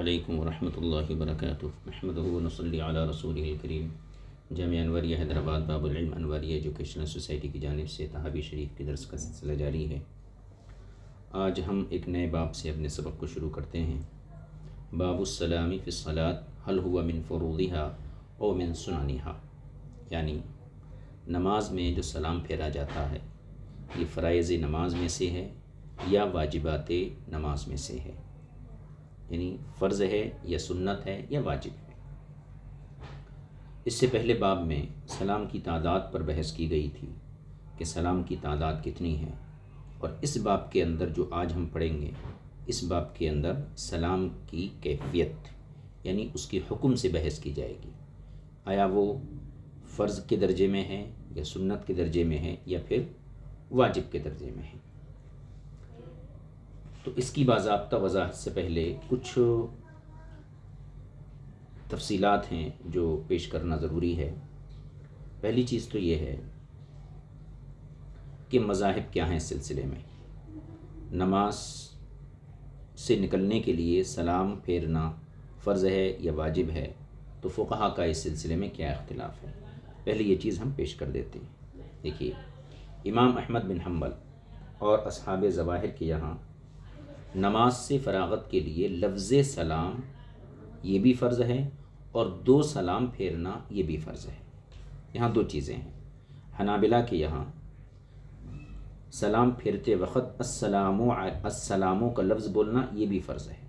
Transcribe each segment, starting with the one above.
علیکم ورحمۃ اللہ وبرکاتہ۔ نحمدہ ونصلی علی رسولہ الکریم۔ جامعہ انوریہ حیدرآباد باب العلم انواری ایجوکیشنل سوسائٹی کی جانب سے تحابی شریف کے درس کا سلسلہ جاری ہے۔ آج ہم ایک نئے باب سے اپنے سبق کو شروع کرتے ہیں۔ باب السلام فی الصلاۃ هل هو من فروضها او من سننها، یعنی نماز میں جو سلام پھیرا جاتا ہے یہ فرائض نماز میں سے ہے یا واجبات نماز میں سے ہے، یعنی فرض ہے یا سنت ہے یا واجب ہے۔ اس سے پہلے باب میں سلام کی تعداد پر بحث کی گئی تھی کہ سلام کی تعداد کتنی ہے، اور اس باب کے اندر جو آج ہم پڑھیں گے اس باب کے اندر سلام کی کیفیت یعنی اس کے حکم سے بحث کی جائے گی، آیا وہ فرض کے درجے میں ہے یا سنت کے درجے میں ہے یا پھر واجب کے درجے میں ہے۔ تو اس کی باضابطہ وضاحت سے پہلے کچھ تفصیلات ہیں جو پیش کرنا ضروری ہے۔ پہلی چیز تو یہ ہے کہ مذاہب کیا ہیں اس سلسلے میں۔ نماز سے نکلنے کے لیے سلام پھیرنا فرض ہے یا واجب ہے، تو فقہا کا اس سلسلے میں کیا اختلاف ہے، پہلے یہ چیز ہم پیش کر دیتے ہیں۔ دیکھیے، امام احمد بن حنبل اور اصحاب ظواہر کے یہاں نماز سے فراغت کے لیے لفظ سلام یہ بھی فرض ہے اور دو سلام پھیرنا یہ بھی فرض ہے۔ یہاں دو چیزیں ہیں۔ حنابلہ کے یہاں سلام پھیرتے وقت السلاموں کا لفظ بولنا یہ بھی فرض ہے،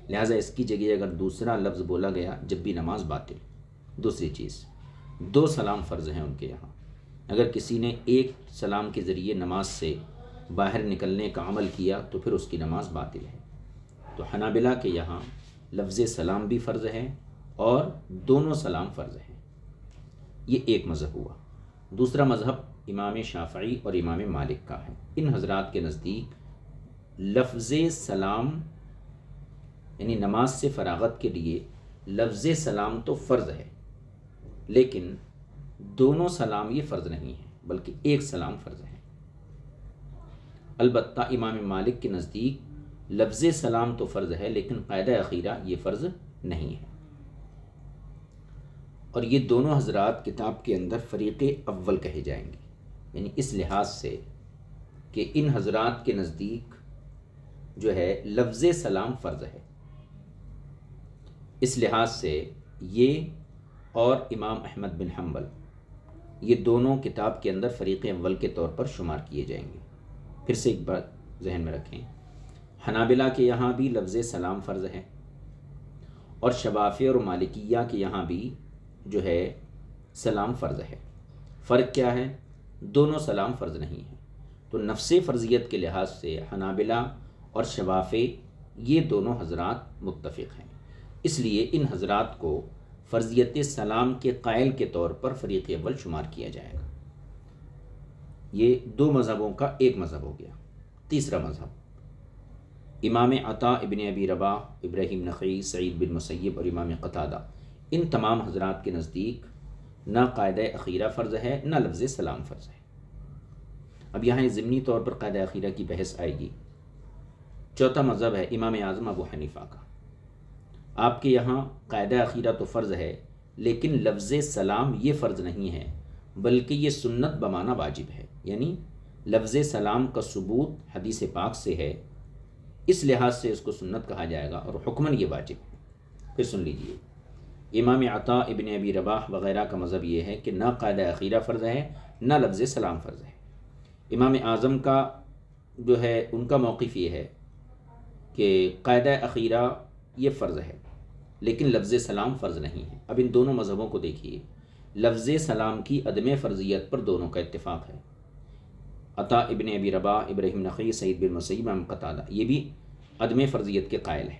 لہٰذا اس کی جگہ اگر دوسرا لفظ بولا گیا جب بھی نماز باطل۔ دوسری چیز، دو سلام فرض ہیں ان کے یہاں، اگر کسی نے ایک سلام کے ذریعے نماز سے باہر نکلنے کا عمل کیا تو پھر اس کی نماز باطل ہے۔ تو حنابلہ کے یہاں لفظ سلام بھی فرض ہے اور دونوں سلام فرض ہیں۔ یہ ایک مذہب ہوا۔ دوسرا مذہب امام شافعی اور امام مالک کا ہے۔ ان حضرات کے نزدیک لفظ سلام یعنی نماز سے فراغت کے لیے لفظ سلام تو فرض ہے، لیکن دونوں سلام یہ فرض نہیں ہے بلکہ ایک سلام فرض ہے۔ البتہ امام مالک کے نزدیک لفظ سلام تو فرض ہے لیکن قاعدہ اخیرہ یہ فرض نہیں ہے، اور یہ دونوں حضرات کتاب کے اندر فریق اول کہے جائیں گے، یعنی اس لحاظ سے کہ ان حضرات کے نزدیک جو ہے لفظ سلام فرض ہے، اس لحاظ سے یہ اور امام احمد بن حنبل یہ دونوں کتاب کے اندر فریق اول کے طور پر شمار کیے جائیں گے۔ پھر سے ایک بات ذہن میں رکھیں، حنابلہ کے یہاں بھی لفظ سلام فرض ہے اور شوافی اور مالکیہ کے یہاں بھی جو ہے سلام فرض ہے۔ فرق کیا ہے؟ دونوں سلام فرض نہیں ہیں، تو نفس فرضیت کے لحاظ سے حنابلہ اور شوافی یہ دونوں حضرات متفق ہیں، اس لیے ان حضرات کو فرضیت سلام کے قائل کے طور پر فریق اول شمار کیا جائے گا۔ یہ دو مذہبوں کا ایک مذہب ہو گیا۔ تیسرا مذہب امام عطا ابن ابی رباح، ابراہیم نخعی، سعید بن مسیب اور امام قتادہ، ان تمام حضرات کے نزدیک نہ قاعدہ اخیرہ فرض ہے نہ لفظ سلام فرض ہے۔ اب یہاں ضمنی طور پر قاعدہ اخیرہ کی بحث آئے گی۔ چوتھا مذہب ہے امام اعظم ابو حنیفہ کا۔ آپ کے یہاں قاعدہ اخیرہ تو فرض ہے لیکن لفظ سلام یہ فرض نہیں ہے بلکہ یہ سنت بمعنی واجب ہے، یعنی لفظ سلام کا ثبوت حدیث پاک سے ہے، اس لحاظ سے اس کو سنت کہا جائے گا اور حکماً یہ واجب ہے۔ پھر سن لیجئے، امام عطا ابن ابی رباح وغیرہ کا مذہب یہ ہے کہ نہ قاعدہ اخیرہ فرض ہے نہ لفظ سلام فرض ہے۔ امام اعظم کا جو ہے ان کا موقف یہ ہے کہ قاعدہ اخیرہ یہ فرض ہے لیکن لفظ سلام فرض نہیں ہے۔ اب ان دونوں مذہبوں کو دیکھیے، لفظ سلام کی عدم فرضیت پر دونوں کا اتفاق ہے۔ عطا ابن ابی رباح، ابراہیم نخعی، سعید بن مسیب، امام قتادہ یہ بھی عدم فرضیت کے قائل ہیں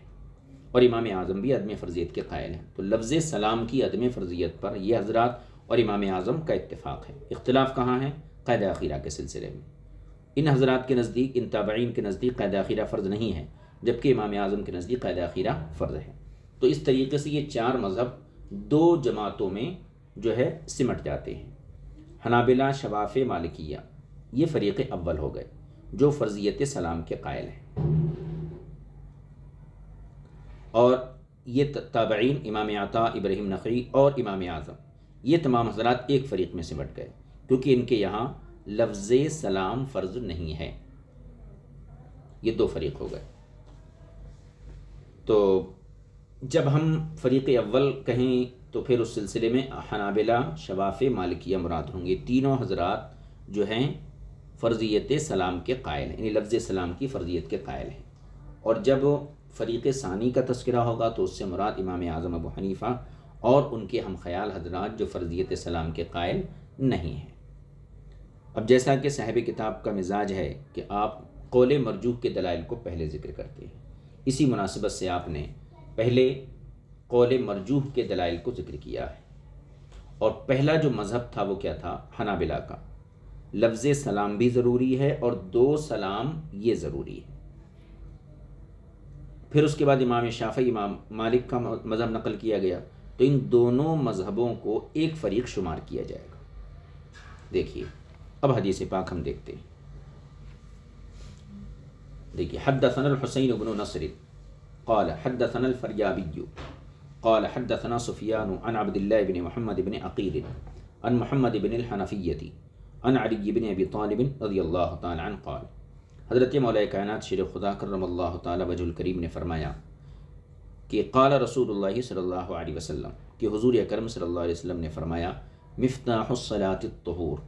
اور امام اعظم بھی عدم فرضیت کے قائل ہیں، تو لفظ سلام کی عدم فرضیت پر یہ حضرات اور امام اعظم کا اتفاق ہے۔ اختلاف کہاں ہے؟ قاعدہ اخیرہ کے سلسلے میں۔ ان حضرات کے نزدیک، ان تابعین کے نزدیک قاعدہ اخیرہ فرض نہیں ہے، جبکہ امام اعظم کے نزدیک قاعدہ اخیرہ فرض ہے۔ تو اس طریقے سے یہ چار مذہب دو جماعتوں میں جو ہے سمٹ جاتے ہیں۔ حنابلہ، شوافی، مالکیہ یہ فریق اول ہو گئے جو فرضیت سلام کے قائل ہیں، اور یہ تابعین امام عطا، ابراہیم نخعی اور امام اعظم، یہ تمام حضرات ایک فریق میں سے بٹ گئے، کیونکہ ان کے یہاں لفظ سلام فرض نہیں ہے۔ یہ دو فریق ہو گئے۔ تو جب ہم فریق اول کہیں تو پھر اس سلسلے میں حنابلہ، شوافع، مالکیہ مراد ہوں گے۔ تینوں حضرات جو ہیں فرضیت سلام کے قائل ہیں، یعنی لفظ سلام کی فرضیت کے قائل ہیں۔ اور جب فریق ثانی کا تذکرہ ہوگا تو اس سے مراد امام اعظم ابو حنیفہ اور ان کے ہم خیال حضرات جو فرضیت سلام کے قائل نہیں ہیں۔ اب جیسا کہ صاحب کتاب کا مزاج ہے کہ آپ قول مرجوح کے دلائل کو پہلے ذکر کرتے ہیں، اسی مناسبت سے آپ نے پہلے قول مرجوح کے دلائل کو ذکر کیا ہے۔ اور پہلا جو مذہب تھا وہ کیا تھا؟ حنابلہ کا، لفظ سلام بھی ضروری ہے اور دو سلام یہ ضروری ہے۔ پھر اس کے بعد امام شافعی، امام مالک کا مذہب نقل کیا گیا، تو ان دونوں مذہبوں کو ایک فریق شمار کیا جائے گا۔ دیکھیے اب حدیث پاک ہم دیکھتے ہیں۔ دیکھیے حدثنا الحسین بن نصر قال حدثنا الفریابی قال حدثنا سفیان عن عبد الله بن محمد بن عقیل عن محمد بن الحنفیہ عن علی بن ابی طالب رضی اللہ تعالی عنہ قال، حضرت مولا کائنات شیر خدا کرم اللہ تعالی وجہ الکریم نے فرمایا کہ قال رسول اللہ صلی اللہ علیہ وسلم، کہ حضور اکرم صلی اللہ علیہ وسلم نے فرمایا، مفتاح الصلاۃ الطہور،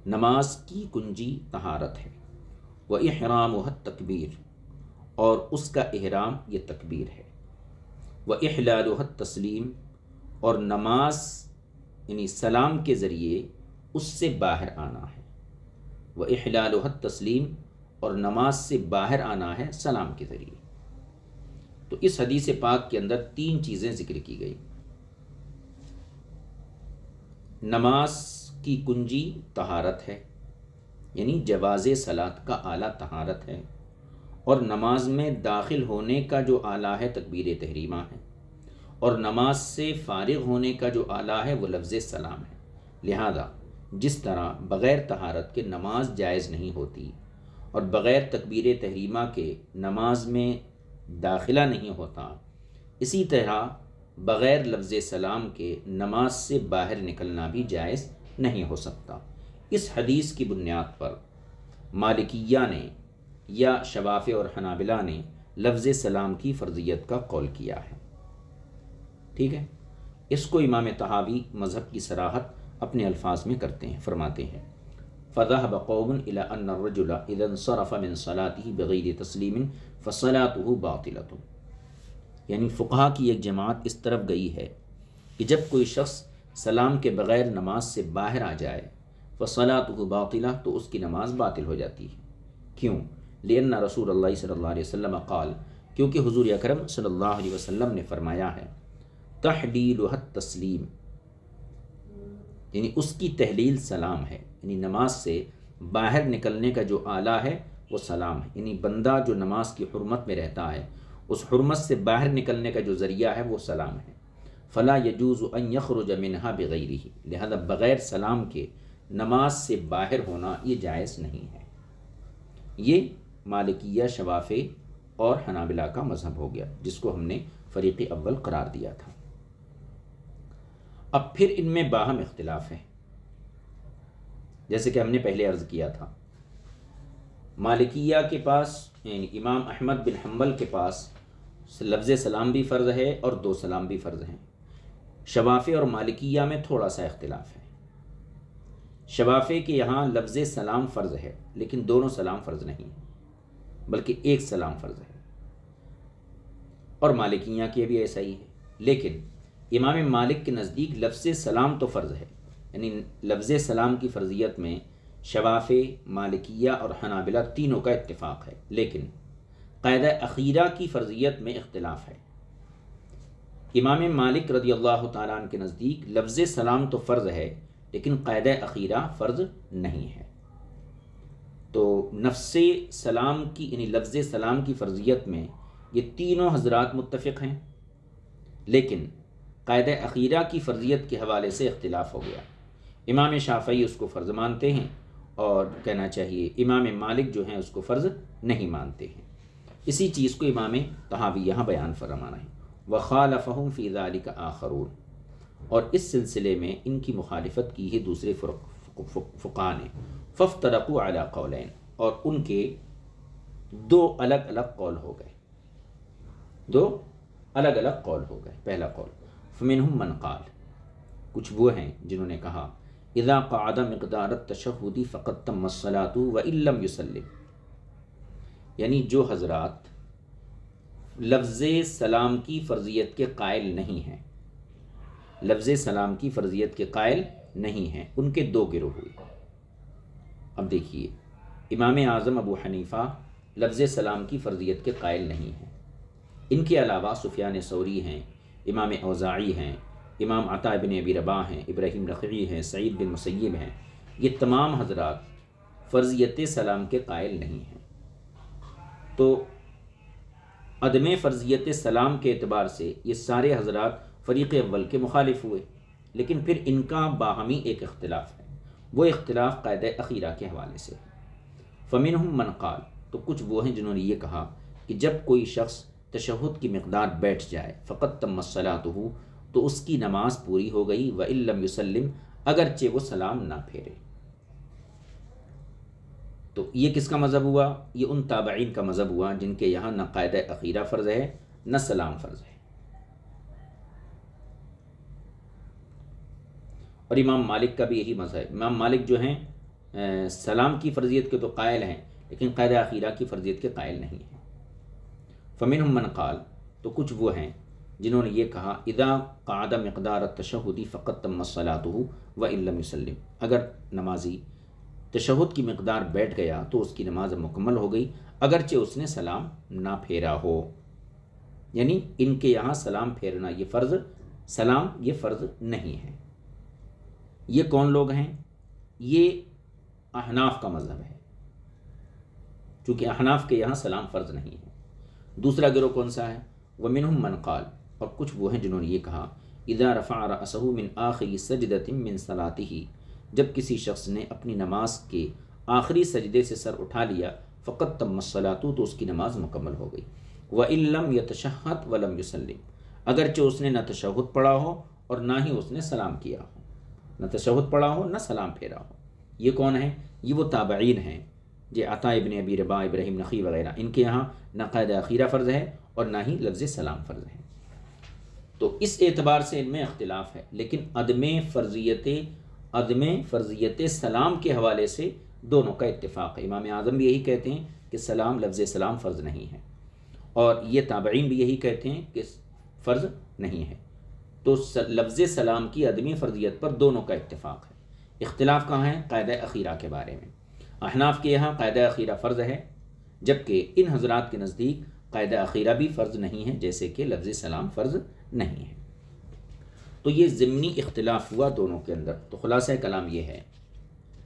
نماز کی کنجی طہارت ہے، وإحرامها التکبیر، اور اس کا احرام یہ تکبیر ہے، وإحلالها التسلیم، اور نماز یعنی سلام کے ذریعے اس سے باہر آنا ہے، وإحلالها التسلیم، اور نماز سے باہر آنا ہے سلام کے ذریعے۔ تو اس حدیث پاک کے اندر تین چیزیں ذکر کی گئی۔ نماز کی کنجی طہارت ہے، یعنی جواز صلاۃ کا اعلیٰ طہارت ہے، اور نماز میں داخل ہونے کا جو اعلیٰ ہے تکبیر تحریمہ ہے، اور نماز سے فارغ ہونے کا جو اعلیٰ ہے وہ لفظ سلام ہے۔ لہذا جس طرح بغیر طہارت کے نماز جائز نہیں ہوتی اور بغیر تکبیر تحریمہ کے نماز میں داخلہ نہیں ہوتا، اسی طرح بغیر لفظ سلام کے نماز سے باہر نکلنا بھی جائز نہیں ہو سکتا۔ اس حدیث کی بنیاد پر مالکیہ نے یا شوافع اور حنابلہ نے لفظ سلام کی فرضیت کا قول کیا ہے۔ ٹھیک ہے، اس کو امام طحاوی مذہب کی صراحت اپنے الفاظ میں کرتے ہیں، فرماتے ہیں فَذَهَبَ قَوْمٌ إِلَىٰ أَنَّ الرَّجُلَ إِذَا انصَرَفَ مِنْ صَلَاتِهِ بِغَيْرِ تَسْلِيمٍ فَصَلَاتُهُ بَاطِلَةٌ، یعنی فقہا کی ایک جماعت اس طرف گئی ہے کہ جب کوئی شخص سلام کے بغیر نماز سے باہر آ جائے فَصَلَاتُهُ بَاطِلَةٌ، تو اس کی نماز باطل ہو جاتی ہے۔ کیوں؟ لِأَنَّ رسول اللہ صلی اللہ علیہ وسلم قال، کیونکہ حضور اکرم صلی اللہ علیہ وسلم نے فرمایا ہے تحلیلها التسلیم، یعنی اس کی تحلیل سلام ہے، یعنی نماز سے باہر نکلنے کا جو آلہ ہے وہ سلام ہے، یعنی بندہ جو نماز کی حرمت میں رہتا ہے اس حرمت سے باہر نکلنے کا جو ذریعہ ہے وہ سلام ہے۔ فلا يجوز ان يخرج منها بغیرہ، لہذا بغیر سلام کے نماز سے باہر ہونا یہ جائز نہیں ہے۔ یہ مالکیہ، شوافع اور حنابلہ کا مذہب ہو گیا، جس کو ہم نے فریق اول قرار دیا تھا۔ اب پھر ان میں باہم اختلاف ہے، جیسے کہ ہم نے پہلے عرض کیا تھا۔ مالکیہ کے پاس یعنی امام احمد بن حنبل کے پاس لفظ سلام بھی فرض ہے اور دو سلام بھی فرض ہیں۔ شوافع اور مالکیہ میں تھوڑا سا اختلاف ہے۔ شوافع کے یہاں لفظ سلام فرض ہے لیکن دونوں سلام فرض نہیں، بلکہ ایک سلام فرض ہے، اور مالکیہ کے بھی ایسا ہی ہے۔ لیکن امام مالک کے نزدیک لفظ سلام تو فرض ہے، یعنی لفظ سلام کی فرضیت میں شوافع، مالکیہ اور حنابلہ تینوں کا اتفاق ہے، لیکن قاعدہ اخیرہ کی فرضیت میں اختلاف ہے۔ امام مالک رضی اللہ تعالیٰ عنہ کے نزدیک لفظ سلام تو فرض ہے لیکن قاعدہ اخیرہ فرض نہیں ہے۔ تو نفس سلام کی یعنی لفظ سلام کی فرضیت میں یہ تینوں حضرات متفق ہیں، لیکن قاعدہ اخیرہ کی فرضیت کے حوالے سے اختلاف ہو گیا۔ امام شافعی اس کو فرض مانتے ہیں اور کہنا چاہیے امام مالک جو ہیں اس کو فرض نہیں مانتے ہیں۔ اسی چیز کو امام طحاوی یہاں بیان فرمانا ہے۔ وخالفهم فی ذلک آخرون، اور اس سلسلے میں ان کی مخالفت کی ہے دوسرے فقہاء نے، فافترقوا علی قولین، اور ان کے دو الگ الگ قول ہو گئے، دو الگ الگ قول ہو گئے۔ پہلا قول فمنہم من قال، کچھ وہ ہیں جنہوں نے کہا اذا قعد مقدار التشہد فقد تم الصلاۃ وان لم یسلم، یعنی جو حضرات لفظ سلام کی فرضیت کے قائل نہیں ہیں، لفظ سلام کی فرضیت کے قائل نہیں ہیں، ان کے دو گروہ ہوئے۔ اب دیکھیے، امام اعظم ابو حنیفہ لفظ سلام کی فرضیت کے قائل نہیں ہیں، ان کے علاوہ سفیان ثوری ہیں، امام اوزاعی ہیں، امام عطا بن ابی رباح ہیں، ابراہیم نخعی ہیں، سعید بن مسیب ہیں، یہ تمام حضرات فرضیت سلام کے قائل نہیں ہیں۔ تو عدم فرضیت سلام کے اعتبار سے یہ سارے حضرات فریق اول کے مخالف ہوئے، لیکن پھر ان کا باہمی ایک اختلاف ہے، وہ اختلاف قاعدہ اخیرہ کے حوالے سے۔ فمنہم من قال، تو کچھ وہ ہیں جنہوں نے یہ کہا کہ جب کوئی شخص تشہد کی مقدار بیٹھ جائے فقط تم صلاتہ، تو اس کی نماز پوری ہو گئی، وَإِن لَّمْ يُسَلِّمْ، اگرچہ وہ سلام نہ پھیرے۔ تو یہ کس کا مذہب ہوا؟ یہ ان تابعین کا مذہب ہوا جن کے یہاں نہ قاعدہ اخیرہ فرض ہے نہ سلام فرض ہے۔ اور امام مالک کا بھی یہی مذہب ہے۔ امام مالک جو ہیں سلام کی فرضیت کے تو قائل ہیں، لیکن قاعدہ اخیرہ کی فرضیت کے قائل نہیں ہیں۔ فمنہم من قال، تو کچھ وہ ہیں جنہوں نے یہ کہا اذا قعد مقدار التشہد فقد تم صلاتہ وان لم یسلم، اگر نمازی تشہد کی مقدار بیٹھ گیا تو اس کی نماز مکمل ہو گئی، اگرچہ اس نے سلام نہ پھیرا ہو۔ یعنی ان کے یہاں سلام پھیرنا یہ فرض، سلام یہ فرض نہیں ہے۔ یہ کون لوگ ہیں؟ یہ احناف کا مذہب ہے، چونکہ احناف کے یہاں سلام فرض نہیں ہے۔ دوسرا گروہ کون سا ہے؟ ومنہم من قال، اور کچھ وہ ہیں جنہوں نے یہ کہا اذا رفع رأسہ من آخر سجدۃ من صلاتہ، جب کسی شخص نے اپنی نماز کے آخری سجدے سے سر اٹھا لیا فقط تم الصلاۃ، تو اس کی نماز مکمل ہو گئی، وَإِن لَّمْ يَتَشَهَّدْ وَلَمْ يُسَلِّمْ، اگرچہ اس نے نہ تشہد پڑھا ہو اور نہ ہی اس نے سلام کیا ہو، نہ تشہد پڑھا ہو نہ سلام پھیرا ہو۔ یہ کون ہیں؟ یہ وہ تابعین ہیں جو عطا ابن ابی رباح، ابراہیم نخعی وغیرہ، ان کے یہاں نہ قاعدہ اخیرہ فرض ہے اور نہ ہی لفظ سلام فرض ہے۔ تو اس اعتبار سے ان میں اختلاف ہے، لیکن عدم فرضیت سلام کے حوالے سے دونوں کا اتفاق ہے۔ امام اعظم بھی یہی کہتے ہیں کہ سلام، لفظ سلام فرض نہیں ہے، اور یہ تابعین بھی یہی کہتے ہیں کہ فرض نہیں ہے۔ تو لفظ سلام کی عدمی فرضیت پر دونوں کا اتفاق ہے۔ اختلاف کہاں ہے؟ قاعدہ اخیرہ کے بارے میں۔ احناف کے یہاں قاعدہ اخیرہ فرض ہے، جبکہ ان حضرات کے نزدیک قاعدہ اخیرہ بھی فرض نہیں ہے، جیسے کہ لفظ سلام فرض نہیں ہے۔ تو یہ ضمنی اختلاف ہوا دونوں کے اندر۔ تو خلاصہ کلام یہ ہے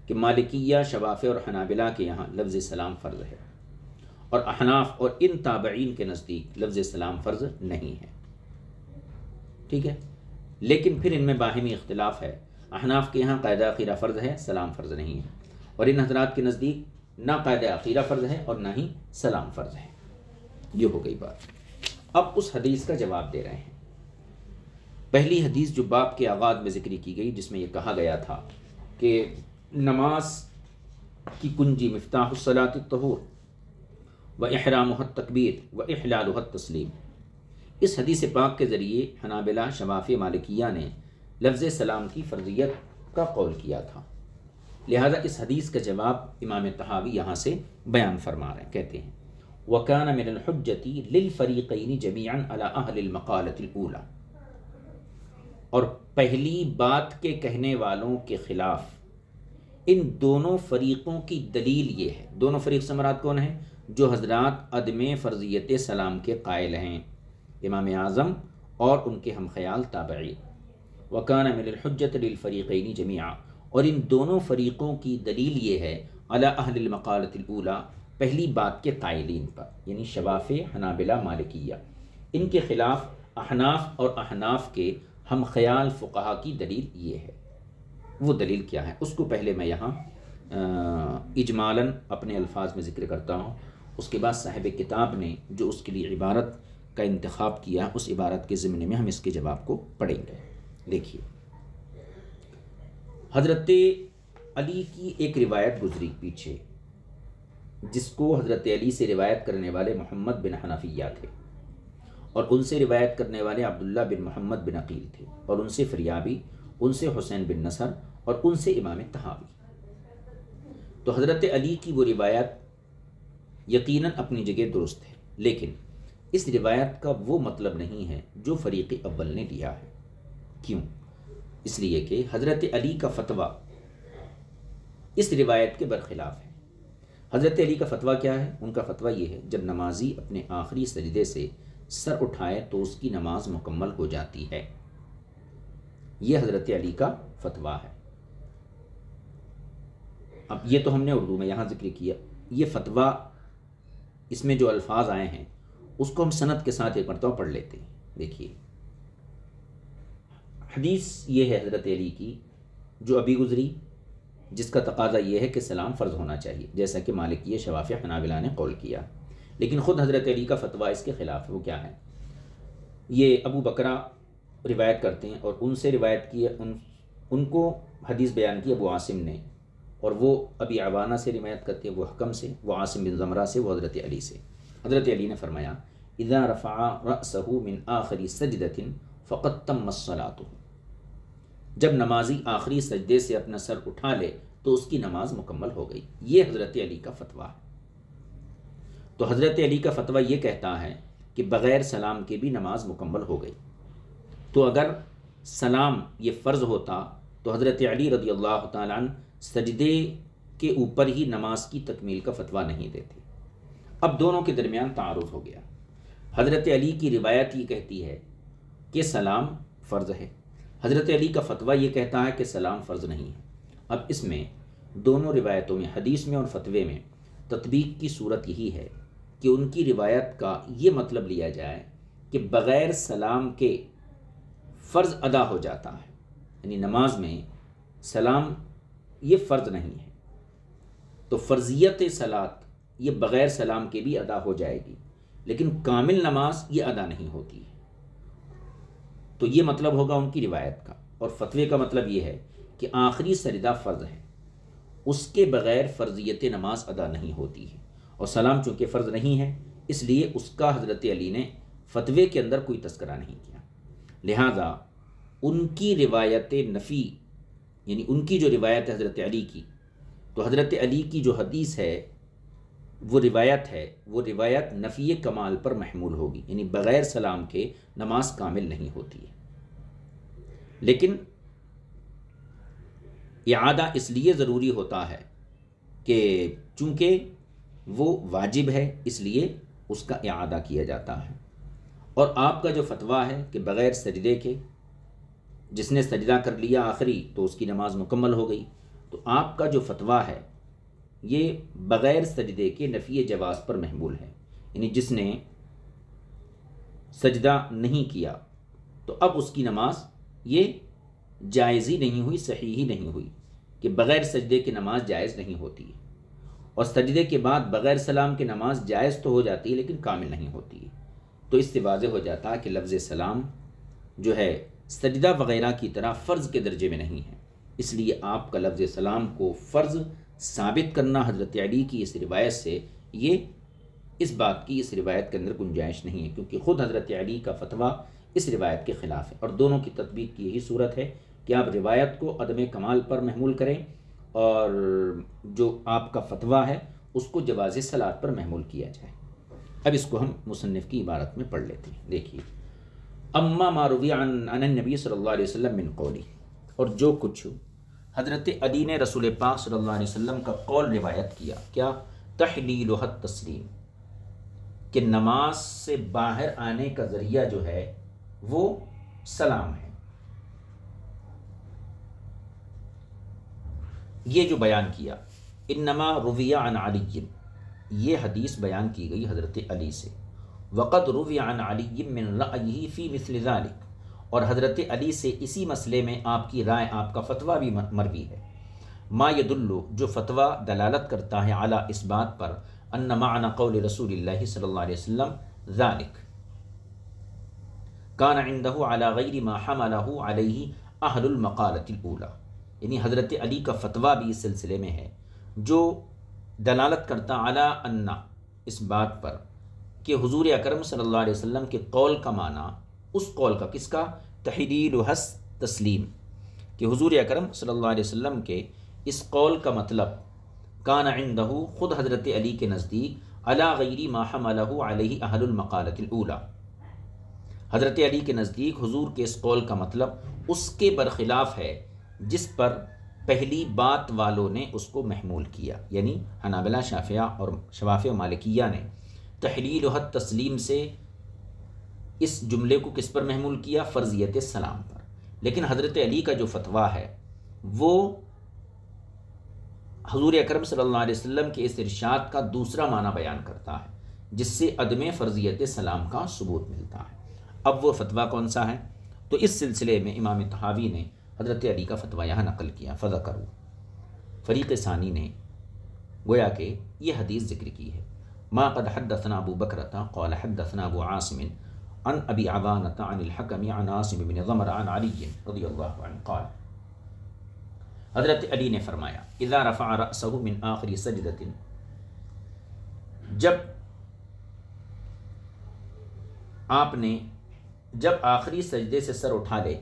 کہ مالکیہ، شوافیہ اور حنابلہ کے یہاں لفظ سلام فرض ہے، اور احناف اور ان تابعین کے نزدیک لفظ سلام فرض نہیں ہے۔ ٹھیک ہے، لیکن پھر ان میں باہمی اختلاف ہے۔ احناف کے یہاں قاعدہ اخیرہ فرض ہے، سلام فرض نہیں ہے، اور ان حضرات کے نزدیک نہ قاعدہ اخیرہ فرض ہے اور نہ ہی سلام فرض ہے۔ یہ ہو گئی بات۔ اب اس حدیث کا جواب دے رہے ہیں۔ پہلی حدیث جو باب کے آغاز میں ذکر کی گئی، جس میں یہ کہا گیا تھا کہ نماز کی کنجی مفتاح الصلاۃ الطہور واحرامها التکبیر واحلالها التسلیم، اس حدیث پاک کے ذریعے حنابلہ، شوافی، مالکیہ نے لفظ سلام کی فرضیت کا قول کیا تھا۔ لہذا اس حدیث کا جواب امام طحاوی یہاں سے بیان فرما رہے ہیں، کہتے ہیں وَكَانَ مِنَ الْحُجَّةِ لِلْفَرِيقَيْنِ جَمِيعًا عَلَىٰ أَهْلِ الْمَقَالَةِ الْأُولَىٰ، اور پہلی بات کے کہنے والوں کے خلاف ان دونوں فریقوں کی دلیل یہ ہے۔ دونوں فریق سے مراد کون ہیں؟ جو حضرات عدم فرضیت سلام کے قائل ہیں، امام اعظم اور ان کے ہم خیال تابعی۔ وَكَانَ مِنَ الْحُجَّةِ لِلْفَرِيقَيْنِ جَمِيعًا، اور ان دونوں فریقوں کی دلیل یہ ہے علی اہل المقالۃ الاولیٰ، پہلی بات کے قائلین پر، یعنی شوافی، حنابلہ، مالکیہ، ان کے خلاف احناف اور احناف کے ہم خیال فقہا کی دلیل یہ ہے۔ وہ دلیل کیا ہے اس کو پہلے میں یہاں اجمالاً اپنے الفاظ میں ذکر کرتا ہوں، اس کے بعد صاحب کتاب نے جو اس کے لیے عبارت کا انتخاب کیا اس عبارت کے ضمن میں ہم اس کے جواب کو پڑھیں گے۔ دیکھیے، حضرت علی کی ایک روایت گزری پیچھے، جس کو حضرت علی سے روایت کرنے والے محمد بن حنفیہ تھے، اور ان سے روایت کرنے والے عبداللہ بن محمد بن عقیل تھے، اور ان سے فریابی، ان سے حسین بن نصر، اور ان سے امام طحاوی۔ تو حضرت علی کی وہ روایت یقیناً اپنی جگہ درست ہے، لیکن اس روایت کا وہ مطلب نہیں ہے جو فریق اول نے لیا ہے۔ کیوں؟ اس لیے کہ حضرت علی کا فتویٰ اس روایت کے برخلاف ہے۔ حضرت علی کا فتویٰ کیا ہے؟ ان کا فتویٰ یہ ہے، جب نمازی اپنے آخری سجدے سے سر اٹھائے تو اس کی نماز مکمل ہو جاتی ہے۔ یہ حضرت علی کا فتویٰ ہے۔ اب یہ تو ہم نے اردو میں یہاں ذکر کیا، یہ فتویٰ اس میں جو الفاظ آئے ہیں اس کو ہم سند کے ساتھ ایک مرتبہ پڑھ لیتے ہیں۔ دیکھیے، حدیث یہ ہے حضرت علی کی جو ابھی گزری، جس کا تقاضا یہ ہے کہ سلام فرض ہونا چاہیے، جیسا کہ مالکیہ، شوافیہ، حنابلہ نے قول کیا، لیکن خود حضرت علی کا فتویٰ اس کے خلاف ہے۔ وہ کیا ہے؟ یہ ابو بکرہ روایت کرتے ہیں، اور ان سے روایت کی، ان کو حدیث بیان کی ابو عاصم نے، اور وہ ابی عوانہ سے روایت کرتے ہیں، وہ حکم سے، وہ عاصم بن زمرہ سے، وہ حضرت علی سے۔ حضرت علی نے فرمایا، اذا رفع رأسه من آخر سجدۃ فقد تمت الصلاۃ، جب نمازی آخری سجدے سے اپنا سر اٹھا لے تو اس کی نماز مکمل ہو گئی۔ یہ حضرت علی کا فتویٰ ہے۔ تو حضرت علی کا فتویٰ یہ کہتا ہے کہ بغیر سلام کے بھی نماز مکمل ہو گئی۔ تو اگر سلام یہ فرض ہوتا تو حضرت علی رضی اللہ تعالیٰ عنہ سجدے کے اوپر ہی نماز کی تکمیل کا فتویٰ نہیں دیتے۔ اب دونوں کے درمیان تعارض ہو گیا۔ حضرت علی کی روایت یہ کہتی ہے کہ سلام فرض ہے، حضرت علی کا فتویٰ یہ کہتا ہے کہ سلام فرض نہیں ہے۔ اب اس میں دونوں روایتوں میں، حدیث میں اور فتوے میں، تطبیق کی صورت یہی ہے کہ ان کی روایت کا یہ مطلب لیا جائے کہ بغیر سلام کے فرض ادا ہو جاتا ہے، یعنی نماز میں سلام یہ فرض نہیں ہے، تو فرضیت صلاۃ یہ بغیر سلام کے بھی ادا ہو جائے گی، لیکن کامل نماز یہ ادا نہیں ہوتی ہے۔ تو یہ مطلب ہوگا ان کی روایت کا، اور فتوے کا مطلب یہ ہے کہ آخری سجدہ فرض ہے، اس کے بغیر فرضیت نماز ادا نہیں ہوتی ہے، اور سلام چونکہ فرض نہیں ہے اس لیے اس کا حضرت علی نے فتوے کے اندر کوئی تذکرہ نہیں کیا۔ لہذا ان کی روایت نفی، یعنی ان کی جو روایت ہے حضرت علی کی، تو حضرت علی کی جو حدیث ہے وہ روایت نفی کمال پر محمول ہوگی، یعنی بغیر سلام کے نماز کامل نہیں ہوتی ہے۔ لیکن اعادہ اس لیے ضروری ہوتا ہے کہ چونکہ وہ واجب ہے اس لیے اس کا اعادہ کیا جاتا ہے، اور آپ کا جو فتویٰ ہے کہ بغیر سجدے کے جس نے سجدہ کر لیا آخری تو اس کی نماز مکمل ہو گئی، تو آپ کا جو فتویٰ ہے یہ بغیر سجدے کے نفی جواز پر محمول ہے، یعنی جس نے سجدہ نہیں کیا تو اب اس کی نماز یہ جائز ہی نہیں ہوئی، صحیح ہی نہیں ہوئی، کہ بغیر سجدے کی نماز جائز نہیں ہوتی ہے، اور سجدے کے بعد بغیر سلام کی نماز جائز تو ہو جاتی ہے لیکن کامل نہیں ہوتی ہے۔ تو اس سے واضح ہو جاتا ہے کہ لفظ سلام جو ہے سجدہ وغیرہ کی طرح فرض کے درجے میں نہیں ہے، اس لیے آپ کا لفظ سلام کو فرض ثابت کرنا حضرت علی کی اس روایت سے، یہ اس بات کی اس روایت کے اندر گنجائش نہیں ہے، کیونکہ خود حضرت علی کا فتویٰ اس روایت کے خلاف ہے، اور دونوں کی تطبیق کی یہی صورت ہے کہ آپ روایت کو عدم کمال پر محمول کریں، اور جو آپ کا فتویٰ ہے اس کو جواز صلاۃ پر محمول کیا جائے۔ اب اس کو ہم مصنف کی عبارت میں پڑھ لیتے ہیں۔ دیکھیے، اما ما روی عن النبی صلی اللہ علیہ وسلم من قولی، اور جو کچھ حضرت علی نے رسول پاک صلی اللہ علیہ وسلم کا قول روایت کیا، کیا؟ تحلیلہ التسلیم، کہ نماز سے باہر آنے کا ذریعہ جو ہے وہ سلام ہے، یہ جو بیان کیا، انما روی عن علی، یہ حدیث بیان کی گئی حضرت علی سے، وقد روی عن علی من رأیہ فی مثل ذلک، اور حضرت علی سے اسی مسئلے میں آپ کی رائے، آپ کا فتویٰ بھی مروی ہے، ما یدل، جو فتویٰ دلالت کرتا ہے، علی اس بات پر، ان معنی قول رسول اللہ صلی اللہ علیہ وسلم ذالک، کان عندہ علی غیر ما حملہ علیہ اہل المقالۃ الاولی، یعنی حضرت علی کا فتویٰ بھی اس سلسلے میں ہے جو دلالت کرتا علی ان، اس بات پر کہ حضور اکرم صلی اللہ علیہ وسلم کے قول کا معنی، اس قول کا، کس کا؟ تحلیل حس تسلیم، کہ حضور اکرم صلی اللہ علیہ وسلم کے اس قول کا مطلب کان عندہ، خود حضرت علی کے نزدیک، علی غیر ما حملہ علیہ اہل المقالۃ الاولی، حضرت علی کے نزدیک حضور کے اس قول کا مطلب اس کے برخلاف ہے جس پر پہلی بات والوں نے اس کو محمول کیا، یعنی حنابلہ، شافعیہ اور شوافیہ و مالکیہ نے تحلیل حد تسلیم سے اس جملے کو کس پر محمول کیا؟ فرضیت سلام پر۔ لیکن حضرت علی کا جو فتویٰ ہے وہ حضور اکرم صلی اللہ علیہ وسلم کے اس ارشاد کا دوسرا معنی بیان کرتا ہے، جس سے عدم فرضیت سلام کا ثبوت ملتا ہے۔ اب وہ فتویٰ کون سا ہے؟ تو اس سلسلے میں امام طحاوی نے حضرت علی کا فتویٰ یہاں نقل کیا، فذکروا، فریق ثانی نے گویا کہ یہ حدیث ذکر کی ہے، ما قد حدثنا ابو بکرۃ قال حدثنا ابو عاصم عن ابی عوانۃ عن الحکم عن عاصم بن ضمر عن علی رضی اللہ عنہ قال، حضرت علی نے فرمایا، اذا رفع رأسہ من آخر سجدۃ، جب آخری سجدے سے سر اٹھا لے،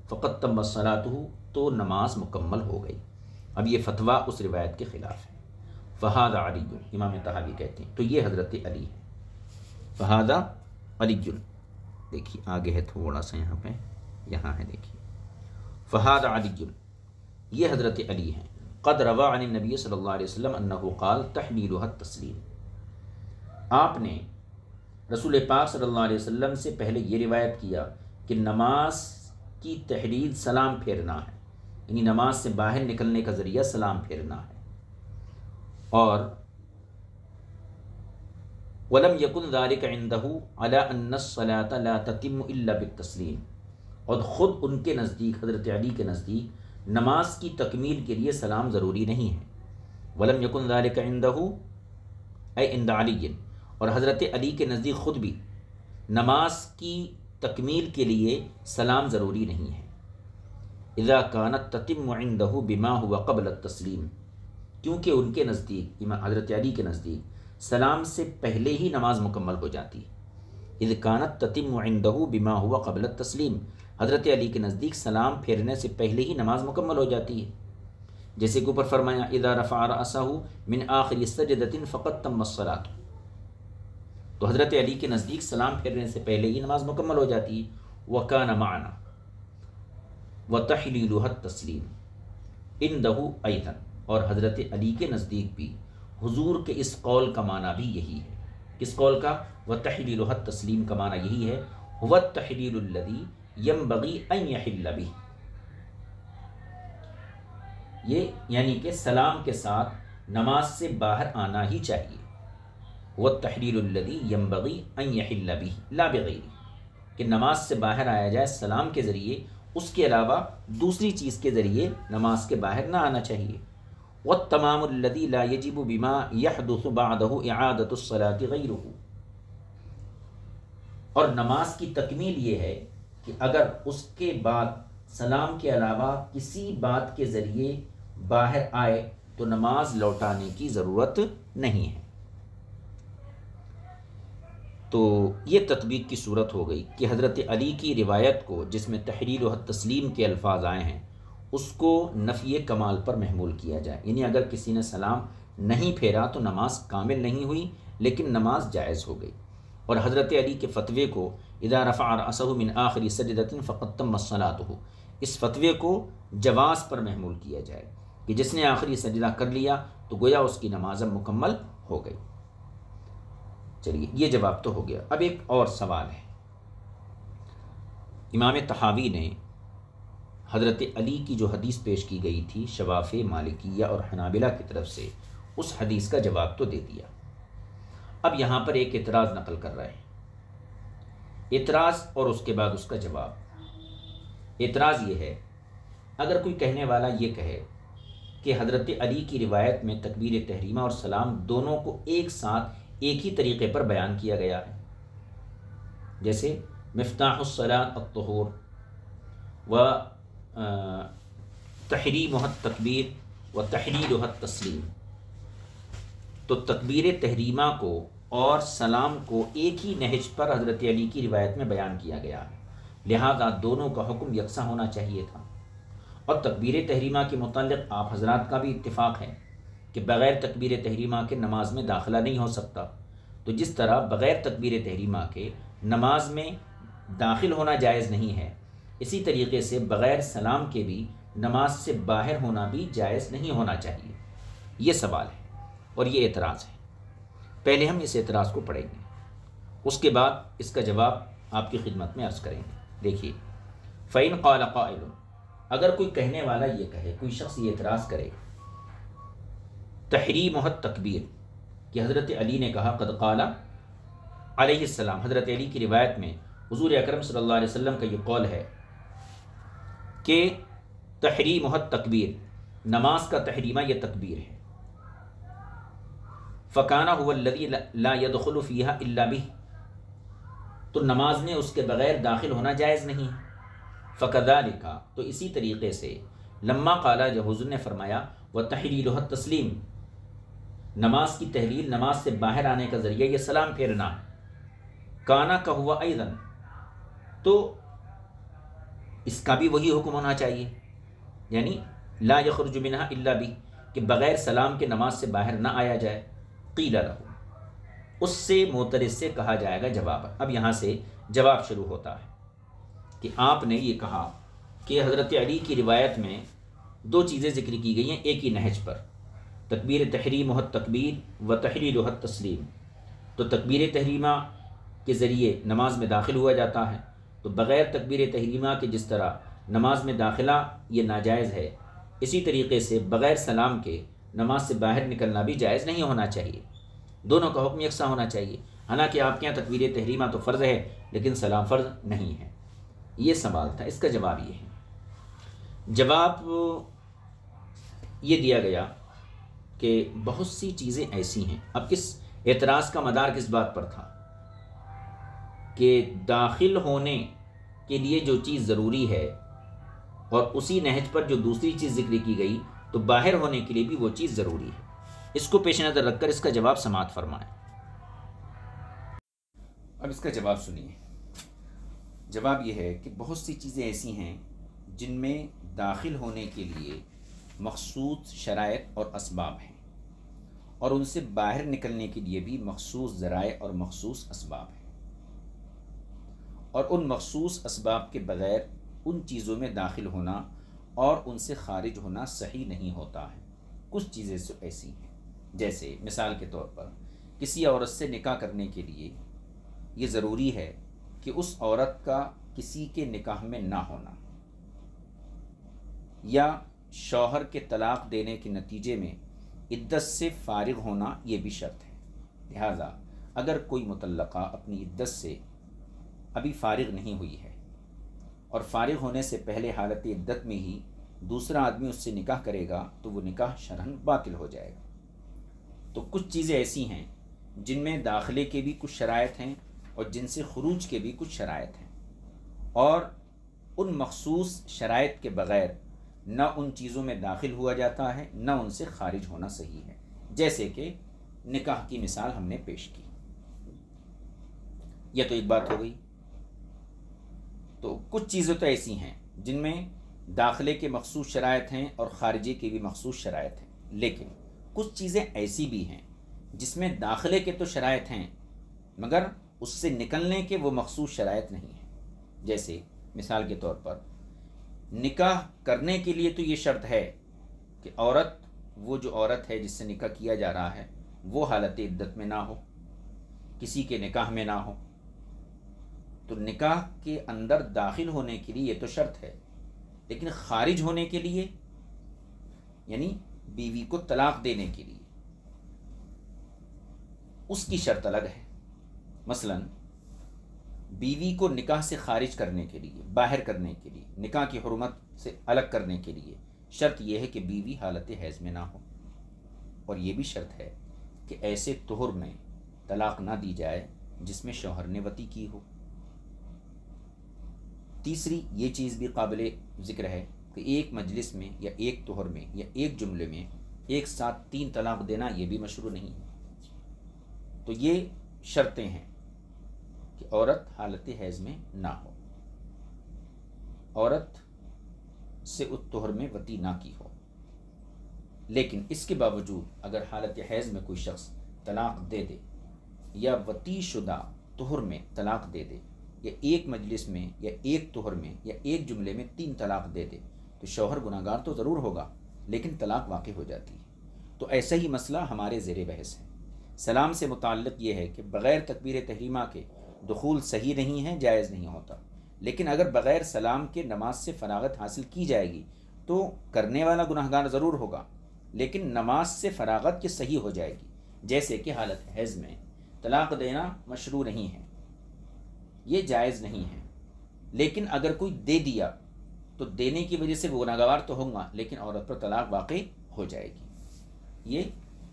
فقد تم صلاتہ، تو نماز مکمل ہو گئی۔ اب یہ فتویٰ اس روایت کے خلاف ہے۔ فہذا علی، امام طحاوی کہتے ہیں تو یہ حضرت علی ہے۔ فہذا علی، دیکھیے آگے ہے تھوڑا سا، یہاں ہے دیکھیے، فہذا علی، یہ حضرت علی ہیں، قد روا عن النبی صلی اللہ علیہ وسلم انہ قال تحلیلها التسلیم، آپ نے رسول پاک صلی اللہ علیہ وسلم سے پہلے یہ روایت کیا کہ نماز کی تحلیل سلام پھیرنا ہے، یعنی نماز سے باہر نکلنے کا ذریعہ سلام پھیرنا ہے۔ اور وَلَمْ يَكُنْ ذَلِكَ عِنْدَهُ عَلَىٰ أَنَّ الصَّلَاةَ لَا تَتِمُّ إِلَّا بِالتَّسْلِيمِ، اور خود ان کے نزدیک، حضرت علی کے نزدیک، نماز کی تکمیل کے لیے سلام ضروری نہیں ہے۔ وَلَمْ يَكُنْ ذَلِكَ عِنْدَهُ أي عند علی، اور حضرت علی کے نزدیک خود بھی نماز کی تکمیل کے لیے سلام ضروری نہیں ہے۔ اذا كانت تتم عنده بما هو قبل التسلیم، کیونکہ ان کے نزدیک، حضرت علی کے نزدیک، سلام سے پہلے ہی نماز مکمل ہو جاتی ہے۔ اذ كانت تتم عنده بما هو قبل التسلیم، حضرت علی کے نزدیک سلام پھیرنے سے پہلے ہی نماز مکمل ہو جاتی ہے، جیسے کہ اوپر فرمایا اذا رفع رأسه من آخر سجدۃ فقد تم الصلاۃ، تو حضرت علی کے نزدیک سلام پھیرنے سے پہلے ہی نماز مکمل ہو جاتی ہے۔ وَكَانَ مَعَنَا وَتَحْلِيلُهَا التَّسْلِيمُ عِنْدَهُ أَيْضًا، اور حضرت علی کے نزدیک بھی حضور کے اس قول کا معنی بھی یہی ہے۔ کس قول کا؟ وَتَحْلِيلُهَا التَّسْلِيمُ کا معنی یہی ہے، هُوَ التَّحْلِيلُ الَّذِي يَنبَغِي أَن يَحِلَّ بِهِ، یہ یعنی کہ سلام کے ساتھ نماز سے باہر آنا ہی چاہیے۔ وَالتَّحْلِيلُ الَّذِي يَنبَغِي أَن يَحِلَّ بِهِ لَا بِغَيْرِهِ، کہ نماز سے باہر آیا جائے سلام کے ذریعے، اس کے علاوہ دوسری چیز کے ذریعے نماز کے باہر نہ آنا چاہیے۔ وَالتَّمَامُ الَّذِي لَا يَجِبُ بِمَا يَحْدُثُ بَعْدَهُ إِعَادَةُ الصَّلَاةِ غَيْرُهُ، اور نماز کی تکمیل یہ ہے کہ اگر اس کے بعد سلام کے علاوہ کسی بات کے ذریعے باہر آئے تو نماز لوٹانے کی ضرورت نہیں ہے۔ تو یہ تطبیق کی صورت ہو گئی کہ حضرت علی کی روایت کو، جس میں تحلیل و تسلیم کے الفاظ آئے ہیں، اس کو نفی کمال پر محمول کیا جائے، یعنی اگر کسی نے سلام نہیں پھیرا تو نماز کامل نہیں ہوئی لیکن نماز جائز ہو گئی۔ اور حضرت علی کے فتوے کو اذا رفع رأسہ من آخر سجدۃ فقد تم صلاتہ، اس فتوے کو جواز پر محمول کیا جائے کہ جس نے آخری سجدہ کر لیا تو گویا اس کی نماز مکمل ہو گئی۔ چلیے یہ جواب تو ہو گیا۔ اب ایک اور سوال ہے، امام طحاوی نے حضرت علی کی جو حدیث پیش کی گئی تھی شوافی، مالکیہ اور حنابلہ کی طرف سے، اس حدیث کا جواب تو دے دیا۔ اب یہاں پر ایک اعتراض نقل کر رہے ہیں، اعتراض اور اس کے بعد اس کا جواب۔ اعتراض یہ ہے، اگر کوئی کہنے والا یہ کہے کہ حضرت علی کی روایت میں تکبیر تحریمہ اور سلام دونوں کو ایک ساتھ ایک ہی طریقے پر بیان کیا گیا ہے، جیسے مفتاح الصلاۃ الطہور و تحریمها التکبیر و تحلیلها التسلیم۔ تو تکبیر تحریمہ کو اور سلام کو ایک ہی نہج پر حضرت علی کی روایت میں بیان کیا گیا ہے، لہذا دونوں کا حکم یکساں ہونا چاہیے تھا۔ اور تکبیر تحریمہ کے متعلق آپ حضرات کا بھی اتفاق ہے کہ بغیر تکبیر تحریمہ کے نماز میں داخلہ نہیں ہو سکتا، تو جس طرح بغیر تکبیر تحریمہ کے نماز میں داخل ہونا جائز نہیں ہے، اسی طریقے سے بغیر سلام کے بھی نماز سے باہر ہونا بھی جائز نہیں ہونا چاہیے۔ یہ سوال ہے اور یہ اعتراض ہے۔ پہلے ہم اس اعتراض کو پڑھیں گے، اس کے بعد اس کا جواب آپ کی خدمت میں عرض کریں گے۔ دیکھیے، فَإِنْ قَالَ قَائِلٌ، اگر کوئی کہنے والا یہ کہے، کوئی شخص یہ اعتراض کرے، تحریمہ التکبیر، کہ حضرت علی نے کہا، قد قال علیہ السلام، حضرت علی کی روایت میں حضور اکرم صلی اللہ علیہ وسلم کا یہ قول ہے کہ تحریمہ التکبیر، نماز کا تحریمہ یہ تکبیر ہے، فکانہ هو الذی لا يدخل فیہا الا بہ، تو نماز میں اس کے بغیر داخل ہونا جائز نہیں۔ فکذالک، تو اسی طریقے سے، لما قالا، جب حضور نے فرمایا، وتحلیلها التسلیم، نماز کی تحلیل، نماز سے باہر آنے کا ذریعہ یہ سلام پھیرنا، کانا کا ہوا ایضاً، تو اس کا بھی وہی حکم ہونا چاہیے، یعنی لا یخرج منہا الا بہ، کہ بغیر سلام کے نماز سے باہر نہ آیا جائے۔ قیل لہ، اس سے معترض سے کہا جائے گا جواب۔ اب یہاں سے جواب شروع ہوتا ہے کہ آپ نے یہ کہا کہ حضرت علی کی روایت میں دو چیزیں ذکر کی گئی ہیں ایک ہی نہج پر، تکبیر تحریمہ التکبیر و تحلیلہ التسلیم، تو تکبیر تحریمہ کے ذریعے نماز میں داخل ہوا جاتا ہے، تو بغیر تکبیر تحریمہ کے جس طرح نماز میں داخلہ یہ ناجائز ہے، اسی طریقے سے بغیر سلام کے نماز سے باہر نکلنا بھی جائز نہیں ہونا چاہیے، دونوں کا حکم یکساں ہونا چاہیے۔ حالانکہ آپ کے یہاں تکبیر تحریمہ تو فرض ہے لیکن سلام فرض نہیں ہے۔ یہ سوال تھا، اس کا جواب یہ ہے۔ جواب یہ دیا گیا کہ بہت سی چیزیں ایسی ہیں، اب اس اعتراض کا مدار کس بات پر تھا کہ داخل ہونے کے لیے جو چیز ضروری ہے اور اسی نہج پر جو دوسری چیز ذکر کی گئی تو باہر ہونے کے لیے بھی وہ چیز ضروری ہے، اس کو پیش نظر رکھ کر اس کا جواب سماعت فرمائیں۔ اب اس کا جواب سنیے۔ جواب یہ ہے کہ بہت سی چیزیں ایسی ہیں جن میں داخل ہونے کے لیے مخصوص شرائط اور اسباب ہیں، اور ان سے باہر نکلنے کے لیے بھی مخصوص ذرائع اور مخصوص اسباب ہیں، اور ان مخصوص اسباب کے بغیر ان چیزوں میں داخل ہونا اور ان سے خارج ہونا صحیح نہیں ہوتا ہے۔ کچھ چیزیں ایسی ہیں، جیسے مثال کے طور پر کسی عورت سے نکاح کرنے کے لیے یہ ضروری ہے کہ اس عورت کا کسی کے نکاح میں نہ ہونا، یا شوہر کے طلاق دینے کے نتیجے میں عدت سے فارغ ہونا، یہ بھی شرط ہے۔ لہذا اگر کوئی مطلقہ اپنی عدت سے ابھی فارغ نہیں ہوئی ہے اور فارغ ہونے سے پہلے حالت عدت میں ہی دوسرا آدمی اس سے نکاح کرے گا تو وہ نکاح شرعاً باطل ہو جائے گا۔ تو کچھ چیزیں ایسی ہیں جن میں داخلے کے بھی کچھ شرائط ہیں اور جن سے خروج کے بھی کچھ شرائط ہیں، اور ان مخصوص شرائط کے بغیر نہ ان چیزوں میں داخل ہوا جاتا ہے نہ ان سے خارج ہونا صحیح ہے، جیسے کہ نکاح کی مثال ہم نے پیش کی۔ یہ تو ایک بات ہو گئی۔ تو کچھ چیزیں تو ایسی ہیں جن میں داخلے کے مخصوص شرائط ہیں اور خارجے کے بھی مخصوص شرائط ہیں، لیکن کچھ چیزیں ایسی بھی ہیں جس میں داخلے کے تو شرائط ہیں مگر اس سے نکلنے کے وہ مخصوص شرائط نہیں ہیں۔ جیسے مثال کے طور پر نکاح کرنے کے لیے تو یہ شرط ہے کہ عورت، وہ جو عورت ہے جس سے نکاح کیا جا رہا ہے، وہ حالت عدت میں نہ ہو، کسی کے نکاح میں نہ ہو۔ تو نکاح کے اندر داخل ہونے کے لیے یہ تو شرط ہے، لیکن خارج ہونے کے لیے، یعنی بیوی کو طلاق دینے کے لیے، اس کی شرط الگ ہے۔ مثلا بیوی کو نکاح سے خارج کرنے کے لیے، باہر کرنے کے لیے، نکاح کی حرمت سے الگ کرنے کے لیے شرط یہ ہے کہ بیوی حالت حیض میں نہ ہو، اور یہ بھی شرط ہے کہ ایسے طہر میں طلاق نہ دی جائے جس میں شوہر نے وطی کی ہو۔ تیسری یہ چیز بھی قابل ذکر ہے کہ ایک مجلس میں یا ایک طہر میں یا ایک جملے میں ایک ساتھ 3 طلاق دینا یہ بھی مشروع نہیں ہے۔ تو یہ شرطیں ہیں کہ عورت حالت حیض میں نہ ہو، عورت سے اس طہر میں وطی نہ کی ہو، لیکن اس کے باوجود اگر حالت حیض میں کوئی شخص طلاق دے دے یا وطی شدہ طہر میں طلاق دے دے یا ایک مجلس میں یا ایک طہر میں یا ایک جملے میں 3 طلاق دے دے تو شوہر گناہگار تو ضرور ہوگا، لیکن طلاق واقع ہو جاتی ہے۔ تو ایسا ہی مسئلہ ہمارے زیر بحث ہے۔ سلام سے متعلق یہ ہے کہ بغیر تکبیر تحریمہ کے دخول صحیح نہیں ہے، جائز نہیں ہوتا، لیکن اگر بغیر سلام کے نماز سے فراغت حاصل کی جائے گی تو کرنے والا گناہگار ضرور ہوگا، لیکن نماز سے فراغت کی صحیح ہو جائے گی۔ جیسے کہ حالت حیض میں طلاق دینا مشروع نہیں ہے، یہ جائز نہیں ہے، لیکن اگر کوئی دے دیا تو دینے کی وجہ سے وہ گناہگار تو ہوگا، لیکن عورت پر طلاق واقع ہو جائے گی۔ یہ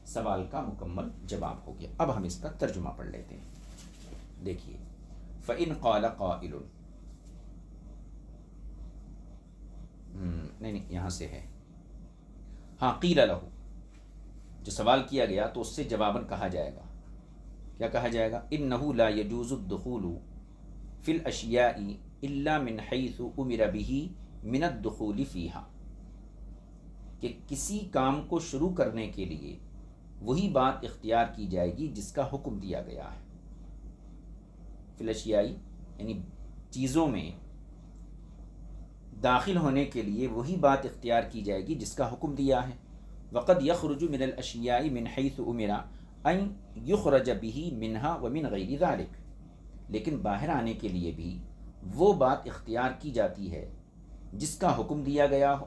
سوال کا مکمل جواب ہو گیا۔ اب ہم اس کا ترجمہ پڑھ لیتے ہیں۔ دیکھیے، فَإِنْ قَالَ قَائِلٌ، نہیں یہاں سے ہے، ہاں، قیل لہ، جو سوال کیا گیا تو اس سے جواباً کہا جائے گا، کیا کہا جائے گا؟ اِنَّهُ لَا يَجُوزُ الدُّخُولُ فِي الْأَشْيَاءِ إِلَّا مِنْ حَيْثُ أُمِرَ بِهِ مِنَ الدُّخُولِ فِيهَا، کہ کسی کام کو شروع کرنے کے لیے وہی بات اختیار کی جائے گی جس کا حکم دیا گیا ہے۔ فی الاشیاء یعنی چیزوں میں داخل ہونے کے لیے وہی بات اختیار کی جائے گی جس کا حکم دیا ہے۔ وقد یخرج من الاشیاء من حیث امر ان یخرج به منها ومن غیر ذلک، لیکن باہر آنے کے لیے بھی وہ بات اختیار کی جاتی ہے جس کا حکم دیا گیا ہو،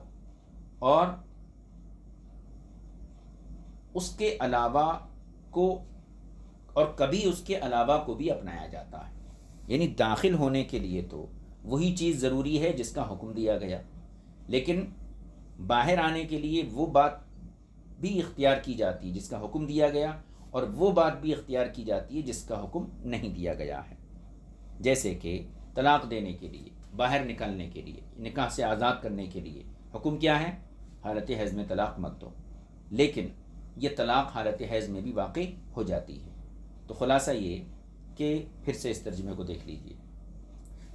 اور اس کے علاوہ کو، اور کبھی اس کے علاوہ کو بھی اپنایا جاتا ہے۔ یعنی داخل ہونے کے لیے تو وہی چیز ضروری ہے جس کا حکم دیا گیا، لیکن باہر آنے کے لیے وہ بات بھی اختیار کی جاتی ہے جس کا حکم دیا گیا، اور وہ بات بھی اختیار کی جاتی ہے جس کا حکم نہیں دیا گیا ہے۔ جیسے کہ طلاق دینے کے لیے، باہر نکالنے کے لیے، نکاح سے آزاد کرنے کے لیے حکم کیا ہے؟ حالت حیض میں طلاق مت دو، لیکن یہ طلاق حالت حیض میں بھی واقع ہو جاتی ہے۔ تو خلاصہ یہ کہ پھر سے اس ترجمے کو دیکھ لیجئے،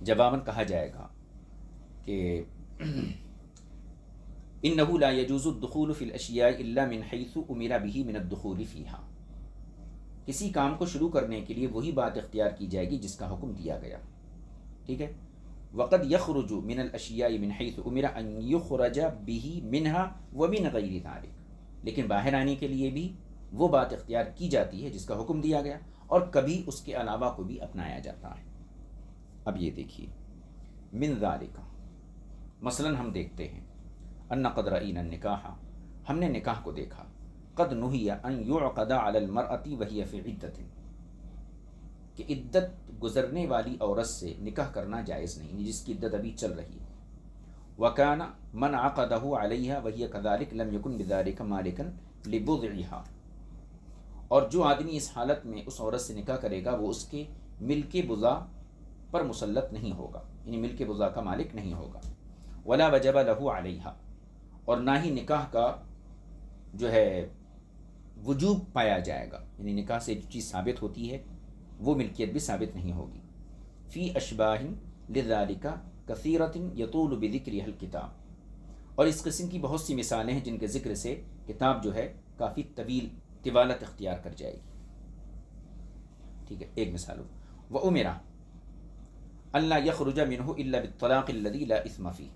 جواباً کہا جائے گا کہ انه لا يجوز الدخول في الاشیاء الا من حيث امر به من الدخول فيها، کسی کام کو شروع کرنے کے لیے وہی بات اختیار کی جائے گی جس کا حکم دیا گیا، ٹھیک ہے۔ وقد يخرج من الاشیاء من حيث امر ان يخرج به منها ومن غیر ذلك، لیکن باہر آنے کے لیے بھی وہ بات اختیار کی جاتی ہے جس کا حکم دیا گیا، اور کبھی اس کے علاوہ کو بھی اپنایا جاتا ہے۔ اب یہ دیکھیے، من ذالک، مثلا ہم دیکھتے ہیں، ان قد رأینا النکاح، ہم نے نکاح کو دیکھا، قد نہی ان یعقد علی المرأة وہی فی عدت، کہ عدت گزرنے والی عورت سے نکاح کرنا جائز نہیں، جس کی عدت ابھی چل رہی ہے۔ وکان من عقدہ علیہا وہی کذالک لم یکن بذالک مالکا لبضعها، اور جو آدمی اس حالت میں اس عورت سے نکاح کرے گا وہ اس کے ملک بضع پر مسلط نہیں ہوگا، یعنی ملک بضع کا مالک نہیں ہوگا۔ ولا وجب له علیہا، اور نہ ہی نکاح کا جو ہے وجوب پایا جائے گا، یعنی نکاح سے جو چیز ثابت ہوتی ہے وہ ملکیت بھی ثابت نہیں ہوگی۔ فی اشباہ لذالک کثیرۃ یطول بذکرها الکتاب، اور اس قسم کی بہت سی مثالیں ہیں جن کے ذکر سے کتاب جو ہے کافی طوالت اختیار کر جائے گی، ٹھیک ہے۔ ایک مثال ہو، وَأُمِرَ أَلَّا يَخْرُجَ مِنْهُ إِلَّا بِالطَّلَاقِ الَّذِي لَا إِثْمَ فِيهِ،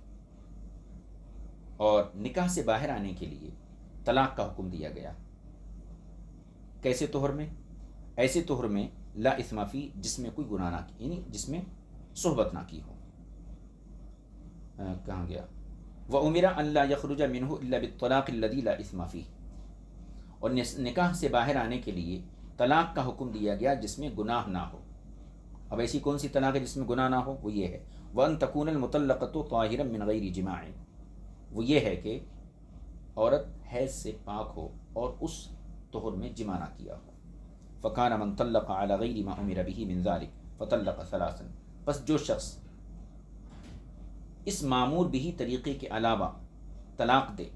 اور نکاح سے باہر آنے کے لیے طلاق کا حکم دیا گیا، کیسے طہر میں؟ ایسے طہر میں لا اثم فی، جس میں کوئی گناہ نہ کی، یعنی جس میں صحبت نہ کی ہو۔ کہاں گیا؟ وَأُمِرَ أَن لَا يَخْرُجَ مِنْهُ إِلَّا بِالطَّلَاقِ الَّذِي لَا إِثْمَ فِيهِ، اور نکاح سے باہر آنے کے لیے طلاق کا حکم دیا گیا جس میں گناہ نہ ہو۔ اب ایسی کون سی طلاق ہے جس میں گناہ نہ ہو؟ وہ یہ ہے، وَأَن تَكُونَ الْمُطَلَّقَةُ طَاهِرًا مِنْ غَيْرِ جِمَاعٍ، وہ یہ ہے کہ عورت حیض سے پاک ہو اور اس طہر میں جماع نہ کیا ہو۔ فَكَانَ مَنْ طَلَّقَ عَلَى غَيْرِ مَا أُمِرَ بِهِ مِنْ ذَلِكَ فَطَلَّقَ ثَلَاثًا، بس جو شخص اس معمور بھی طریقے کے علاوہ طلاق دے،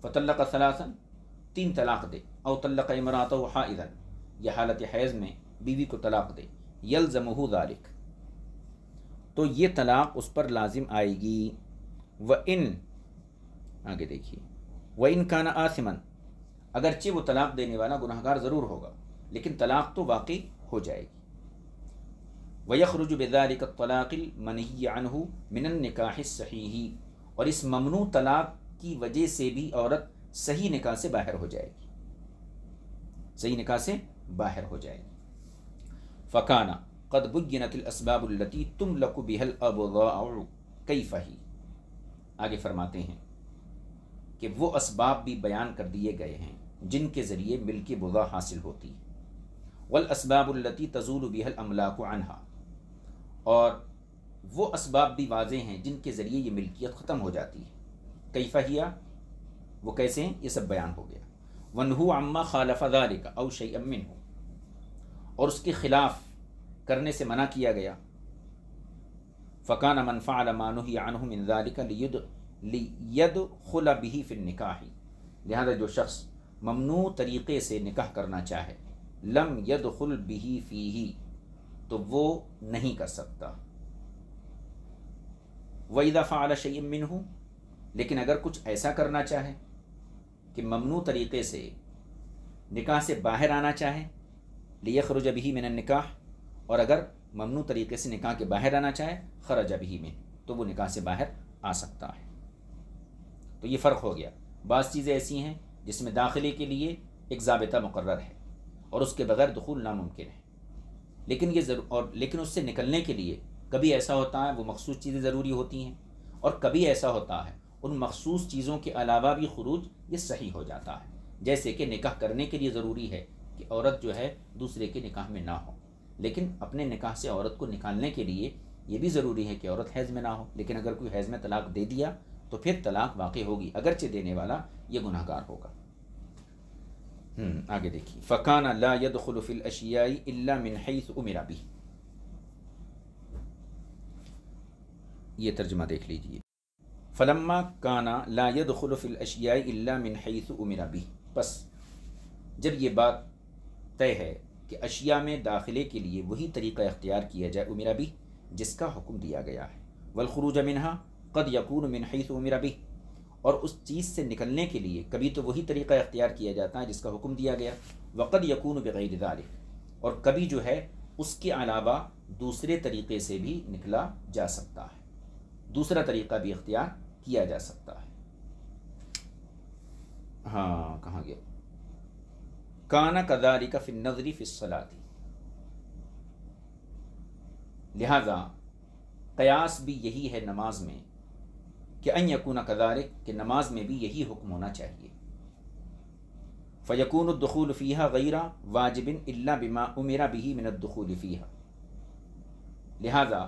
فطلق ثلاثا 3 طلاق دے، او طلق امرأتہ حائضا یا حالت حیض میں بیوی کو طلاق دے، یلزمہ ذالک تو یہ طلاق اس پر لازم آئے گی، وَإِن آگے دیکھیے وَإِن كَانَ آثِمًا اگرچہ وہ طلاق دینے والا گناہگار ضرور ہوگا لیکن طلاق تو واقع ہو جائے گی، وَيَخْرُجُ بِذَلِكَ الطَّلَاقِ الْمَنْهِيِّ عَنْهُ مِنَ النِّكَاحِ الصَّحِيحِ اور اس ممنوع طلاق کی وجہ سے بھی عورت صحیح نکاح سے باہر ہو جائے گی، صحیح نکاح سے باہر ہو جائے گی۔ فَكَانَ قَدْ بُيِّنَتِ الْأَسْبَابُ الَّتِي تُمْلَكُ بِهَا الْأَبْضَاعُ كَيْفَ ہی آگے فرماتے ہیں کہ وہ اسباب بھی بیان کر دیے گئے ہیں جن کے ذریعے ملک بضاع حاصل ہوتی ہے، والاسباب التي تزول بها الاملاک عنها اور وہ اسباب بھی واضح ہیں جن کے ذریعے یہ ملکیت ختم ہو جاتی ہے، کیف ہی وہ کیسے ہیں یہ سب بیان ہو گیا، ونہو عما خالف ذلك او شیئا منه اور اس کے خلاف کرنے سے منع کیا گیا، فکان من فعل ما نهی عنہ من ذلك لیدخل به فی النکاح لہذا جو شخص ممنوع طریقے سے نکاح کرنا چاہے، لم يدخل به فیہ تو وہ نہیں کر سکتا، وَإِذَا فَعَلَ شَيْءٍ مِّنْهُ لیکن اگر کچھ ایسا کرنا چاہے کہ ممنوع طریقے سے نکاح سے باہر آنا چاہے، لِيَخْرُجَ بِهِ مِنَ النِّكَاحِ اور اگر ممنوع طریقے سے نکاح کے باہر آنا چاہے، خرج بِهِ مِنْ تو وہ نکاح سے باہر آ سکتا ہے۔ تو یہ فرق ہو گیا، بعض چیزیں ایسی ہیں جس میں داخلے کے لیے ایک ضابطہ مقرر ہے اور اس کے بغیر دخول ناممکن ہے، لیکن لیکن اس سے نکلنے کے لیے کبھی ایسا ہوتا ہے وہ مخصوص چیزیں ضروری ہوتی ہیں، اور کبھی ایسا ہوتا ہے ان مخصوص چیزوں کے علاوہ بھی خروج یہ صحیح ہو جاتا ہے، جیسے کہ نکاح کرنے کے لیے ضروری ہے کہ عورت جو ہے دوسرے کے نکاح میں نہ ہو، لیکن اپنے نکاح سے عورت کو نکالنے کے لیے یہ بھی ضروری ہے کہ عورت حیض میں نہ ہو، لیکن اگر کوئی حیض میں طلاق دے دیا تو پھر طلاق واقع ہوگی، اگرچہ دینے والا یہ گناہگار ہوگا۔ آگے دیکھیے، فَكَانَ لَا يَدْخُلُ فِي الْأَشْيَاءِ إِلَّا مِنْ حَيْثُ أُمِرَ بِهِ یہ ترجمہ دیکھ لیجئے، فَلَمَّا كَانَ لَا يَدْخُلُ فِي الْأَشْيَاءِ إِلَّا مِنْ حَيْثُ أُمِرَ بِهِ بس جب یہ بات طے ہے کہ اشیاء میں داخلے کے لیے وہی طریقہ اختیار کیا جائے أُمِرَ بِهِ جس کا حکم دیا گیا ہے، وَالْخُرُوجَ مِنْهَا قد یکون من حیث امر بہ اور اس چیز سے نکلنے کے لیے کبھی تو وہی طریقہ اختیار کیا جاتا ہے جس کا حکم دیا گیا، وقد یکون بغیر ذلک اور کبھی جو ہے اس کے علاوہ دوسرے طریقے سے بھی نکلا جا سکتا ہے، دوسرا طریقہ بھی اختیار کیا جا سکتا ہے۔ ہاں کہاں گیا، کان کذالک فی النظر فی الصلاۃ لہذا قیاس بھی یہی ہے نماز میں کہ ان یکون کذالک کہ نماز میں بھی یہی حکم ہونا چاہیے، فیکون الدخول فیہا غیر واجب الا بما امر به من الدخول فیہا لہذا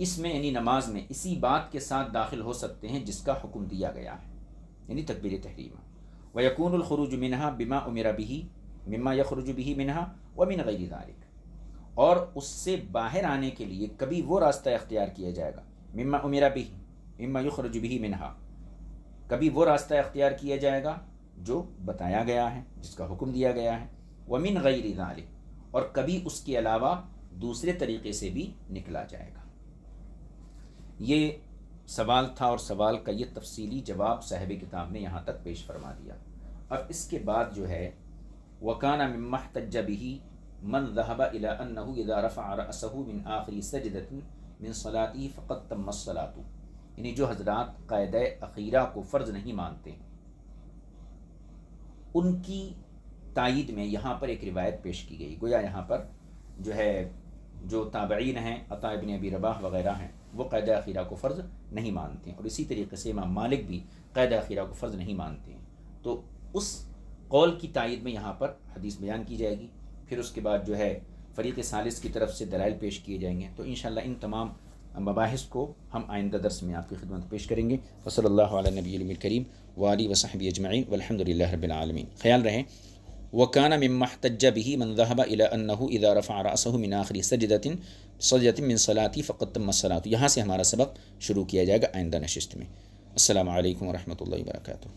اس میں یعنی نماز میں اسی بات کے ساتھ داخل ہو سکتے ہیں جس کا حکم دیا گیا ہے، یعنی تکبیر تحریمہ، ویکون الخروج منها بما امر به مما یخرج به منها ومن غیر ذلک اور اس سے باہر آنے کے لیے کبھی وہ راستہ اختیار کیا جائے گا، مما امر به مما یخرج به منها کبھی وہ راستہ اختیار کیا جائے گا جو بتایا گیا ہے جس کا حکم دیا گیا ہے، ومن غیر ذلک اور کبھی اس کے علاوہ دوسرے طریقے سے بھی نکلا جائے گا۔ یہ سوال تھا اور سوال کا یہ تفصیلی جواب صاحب کتاب نے یہاں تک پیش فرما دیا۔ اب اس کے بعد جو ہے وَكَانَ مِمَّا احْتَجَّ بِهِ مَنْ ذَهَبَ إِلَىٰ أَنَّهُ إِذَا رَفَعَ رَأْسَهُ مِنْ آخِرِ سَجْدَةٍ مِنْ صَلَاتِهِ فَقَدْ تَمَّ الصَّلَاةُ یعنی جو حضرات قاعدہ اخیرہ کو فرض نہیں مانتے ان کی تائید میں یہاں پر ایک روایت پیش کی گئی، گویا یہاں پر جو ہے جو تابعین ہیں عطا ابن ابی رباح وغیرہ ہیں وہ قاعدہ اخیرہ کو فرض نہیں مانتے ہیں، اور اسی طریقے سے امام مالک بھی قاعدہ اخیرہ کو فرض نہیں مانتے ہیں، تو اس قول کی تائید میں یہاں پر حدیث بیان کی جائے گی، پھر اس کے بعد جو ہے فریق ثالث کی طرف سے دلائل پیش کیے جائیں گے، تو انشاءاللہ ان تمام مباحث کو ہم آئندہ درس میں آپ کی خدمت پیش کریں گے۔ وصلی اللہ علی نبی الکریم وآلہ وصحبہ اجمعین والحمد للہ رب العالمین۔ خیال رہے وکان مما احتج به من ذهب الى انه اذا رفع راسه من آخر سجدة من صلاتی فقد تم الصلاۃ. یہاں سے ہمارا سبق شروع کیا جائے گا آئندہ نشست میں. السلام علیکم ورحمۃ اللہ وبرکاتہ.